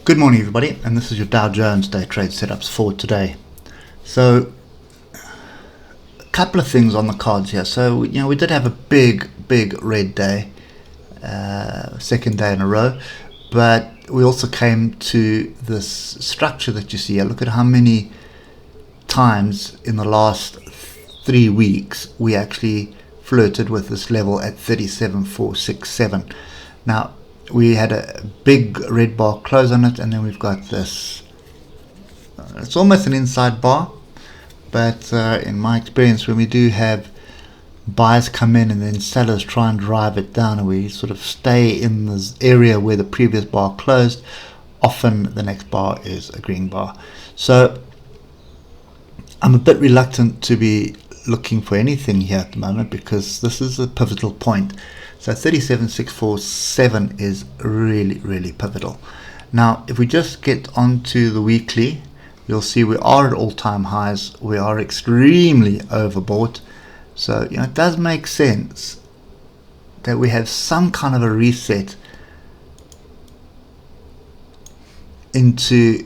Good morning, everybody, and this is your Dow Jones day trade setups for today. So, a couple of things on the cards here. So, we did have a big red day, second day in a row, but we also came to this structure that you see here. Look at how many times in the last 3 weeks we actually flirted with this level at 37,467. Now, we had a big red bar close on it, and then we've got this, it's almost an inside bar, but in my experience, when we do have buyers come in and then sellers try and drive it down, and we sort of stay in this area where the previous bar closed, often the next bar is a green bar. So I'm a bit reluctant to be looking for anything here at the moment, because this is a pivotal point. So 37,647 is really pivotal. Now, if we just get onto the weekly, you'll see we are at all-time highs. We are extremely overbought. So, it does make sense that we have some kind of a reset into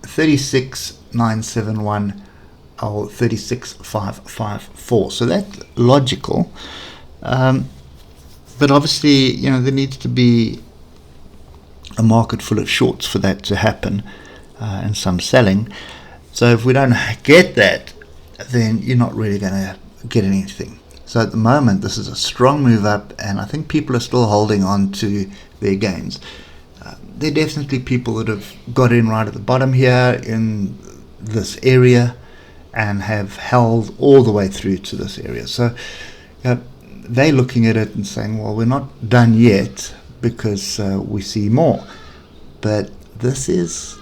36,971 or 36,554. So that's logical. But obviously, there needs to be a market full of shorts for that to happen, and some selling. So if we don't get that, then you're not really going to get anything. So at the moment, this is a strong move up, and I think people are still holding on to their gains. There are definitely people that have got in right at the bottom here in this area and have held all the way through to this area. So they're looking at it and saying, well, we're not done yet, because we see more. But this is,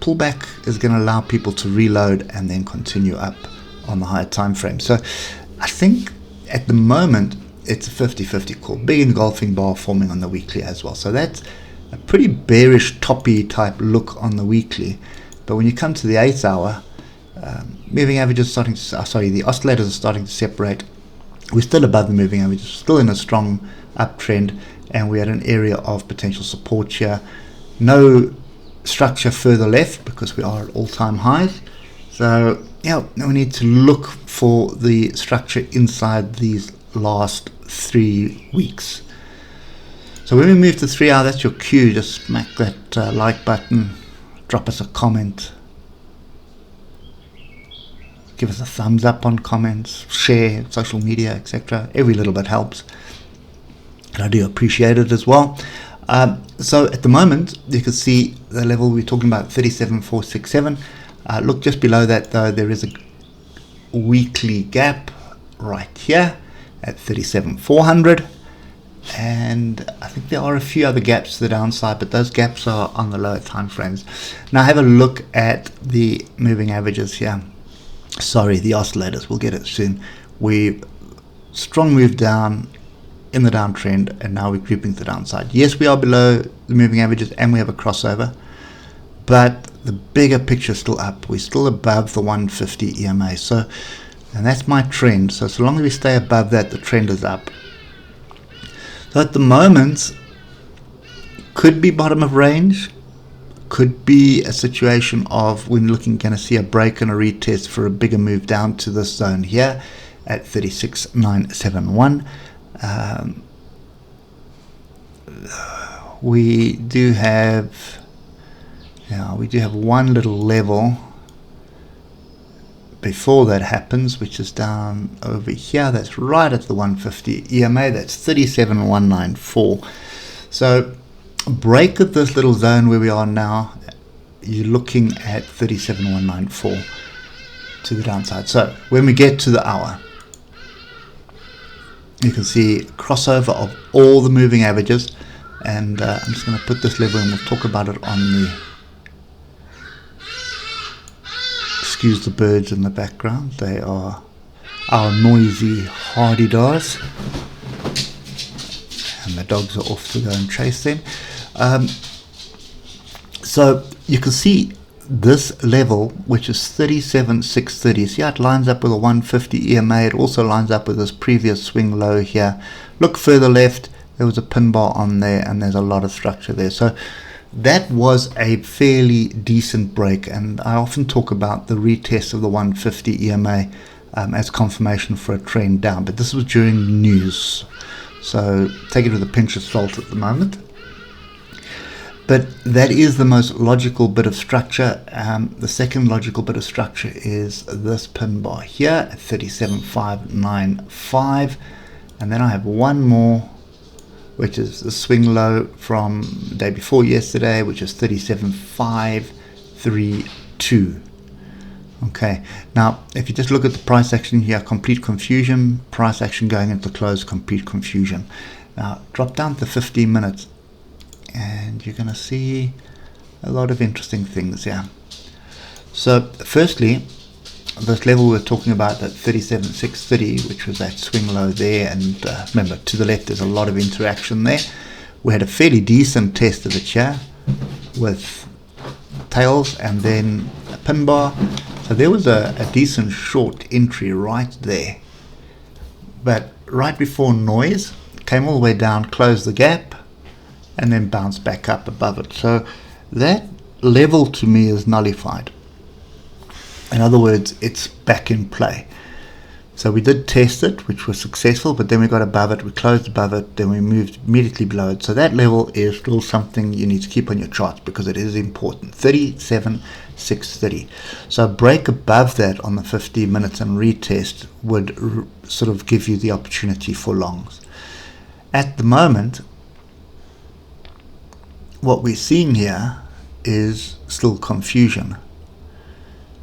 pullback is going to allow people to reload and then continue up on the higher time frame. So I think at the moment it's a 50-50 call. Big engulfing bar forming on the weekly as well. So that's a pretty bearish toppy type look on the weekly. But when you come to the 8 hour, moving averages the oscillators are starting to separate. We're still above the moving average, still in a strong uptrend, and we're at an area of potential support here. No structure further left because we are at all-time highs. So, we need to look for the structure inside these last 3 weeks. So when we move to 3 hour, that's your cue. Just smack that like button, drop us a comment. Give us a thumbs up on comments, share, social media, etc. Every little bit helps. And I do appreciate it as well. So at the moment, you can see the level we're talking about, 37,467. Look just below that, though, there is a weekly gap right here at 37,400. And I think there are a few other gaps to the downside, but those gaps are on the lower time frames. Now have a look at the moving averages here. Sorry, the oscillators, we'll get it soon. We strong move down in the downtrend, and now we're creeping to the downside. Yes, we are below the moving averages and we have a crossover, but the bigger picture is still up. We're still above the 150 EMA. So, and that's my trend. So long as we stay above that, the trend is up. So at the moment, could be bottom of range. Could be a situation of when looking, going to see a break and a retest for a bigger move down to this zone here at 36,971. We do have one little level before that happens, which is down over here. That's right at the 150 EMA. That's 37,194. So break of this little zone where we are now, you're looking at 37,194 to the downside. So when we get to the hour, you can see crossover of all the moving averages, and I'm just going to put this level and we'll talk about it on the, excuse the birds in the background, they are our noisy hardy-dars, and the dogs are off to go and chase them. So you can see this level, which is 37,630. See how it lines up with a 150 EMA. It also lines up with this previous swing low here. Look further left, there was a pin bar on there, and there's a lot of structure there. So that was a fairly decent break, and I often talk about the retest of the 150 EMA as confirmation for a trend down, but this was during news, so take it with a pinch of salt at the moment. But that is the most logical bit of structure. The second logical bit of structure is this pin bar here at 37,595, and then I have one more, which is the swing low from the day before yesterday, which is 37,532. Okay, now if you just look at the price action here, complete confusion, price action going into close, complete confusion. Now drop down to 15 minutes and you're going to see a lot of interesting things here. So firstly, this level we're talking about, that 37,630, which was that swing low there, and remember to the left there's a lot of interaction there. We had a fairly decent test of it here with tails and then a pin bar, so there was a decent short entry right there, but right before noise came all the way down, closed the gap, and then bounced back up above it. So that level to me is nullified. In other words, it's back in play. So we did test it, which was successful, but then we got above it, we closed above it, then we moved immediately below it. So that level is still something you need to keep on your charts because it is important. 37,630. So a break above that on the 15 minutes and retest would sort of give you the opportunity for longs. At the moment, what we're seeing here is still confusion.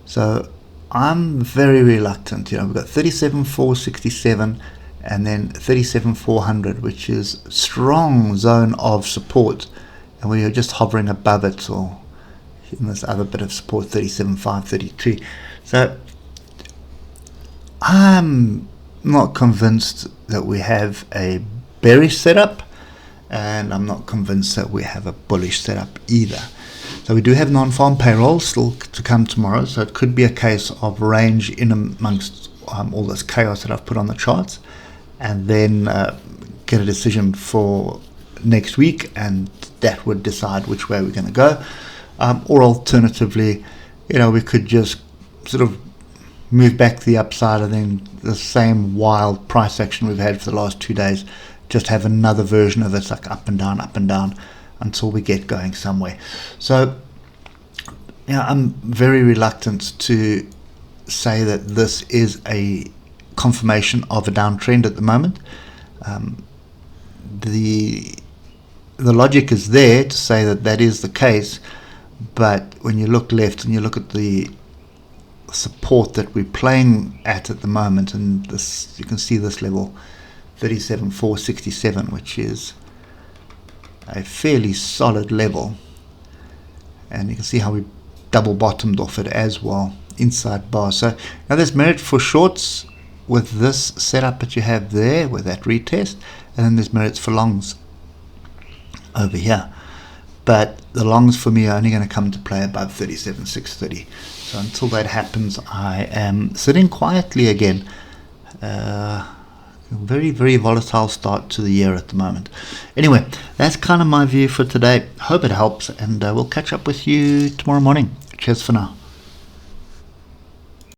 So I'm very reluctant. We've got 37,467 and then 37,400, which is strong zone of support, and we are just hovering above it, or in this other bit of support, 37,533. So I'm not convinced that we have a bearish setup, and I'm not convinced that we have a bullish setup either. So we do have non-farm payrolls still to come tomorrow, so it could be a case of range in amongst all this chaos that I've put on the charts, and then get a decision for next week, and that would decide which way we're going to go. Or alternatively, we could just sort of move back to the upside, and then the same wild price action we've had for the last 2 days, just have another version of it, like up and down until we get going somewhere. So I'm very reluctant to say that this is a confirmation of a downtrend at the moment. The logic is there to say that that is the case, but when you look left and you look at the support that we're playing at the moment, and this, you can see this level 37,467, which is a fairly solid level, and you can see how we double bottomed off it as well, inside bar. So now there's merit for shorts with this setup that you have there with that retest, and then there's merits for longs over here, but the longs for me are only going to come to play above 37,630. So until that happens, I am sitting quietly again. Very, very volatile start to the year at the moment. Anyway, that's kind of my view for today. Hope it helps, and we'll catch up with you tomorrow morning. Cheers for now.